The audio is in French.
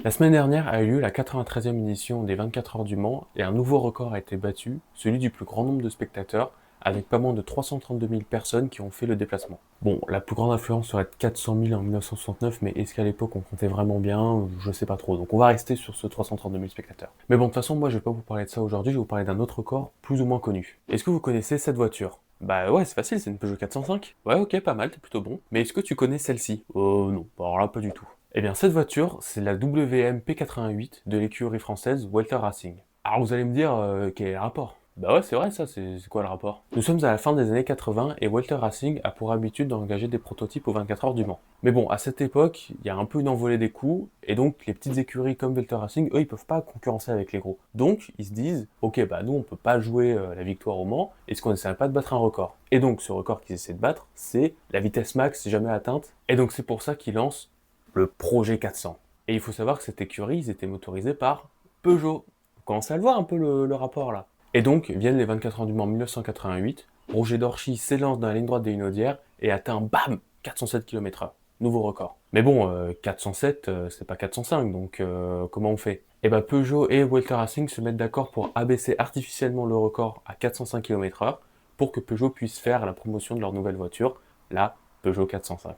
La semaine dernière a eu lieu la 93e édition des 24 heures du Mans et un nouveau record a été battu, celui du plus grand nombre de spectateurs, avec pas moins de 332 000 personnes qui ont fait le déplacement. Bon, la plus grande affluence serait de 400 000 en 1969, mais est-ce qu'à l'époque on comptait vraiment bien? Je sais pas trop, donc on va rester sur ce 332 000 spectateurs. Mais bon, de toute façon, moi je vais pas vous parler de ça aujourd'hui, je vais vous parler d'un autre record plus ou moins connu. Est-ce que vous connaissez cette voiture? Bah ouais, c'est facile, c'est une Peugeot 405. Ouais, ok, pas mal, t'es plutôt bon. Mais est-ce que tu connais celle-ci? Non, bah alors là, pas du tout. Eh bien, cette voiture, c'est la WM P88 de l'écurie française Walter Racing. Alors vous allez me dire, quel est le rapport? Bah ouais, c'est vrai ça, c'est quoi le rapport? Nous sommes à la fin des années 80 et Walter Racing a pour habitude d'engager des prototypes aux 24 heures du Mans. Mais bon, à cette époque, il y a un peu une envolée des coûts, et donc les petites écuries comme Walter Racing, eux, ils peuvent pas concurrencer avec les gros. Donc, ils se disent, ok, bah nous, on peut pas jouer la victoire au Mans, est-ce qu'on essaierait pas de battre un record? Et donc, ce record qu'ils essaient de battre, c'est la vitesse max jamais atteinte, et donc c'est pour ça qu'ils lancent le projet 400. Et il faut savoir que cette écurie, ils étaient motorisés par Peugeot. Vous commencez à le voir un peu le rapport là. Et donc viennent les 24 heures du Mans 1988, Roger Dorchy s'élance dans la ligne droite des Hunaudières et atteint, bam, 407 km/h. Nouveau record. Mais bon, 407, c'est pas 405, donc comment on fait? Eh ben Peugeot et Walter Racing se mettent d'accord pour abaisser artificiellement le record à 405 km/h pour que Peugeot puisse faire la promotion de leur nouvelle voiture, la Peugeot 405.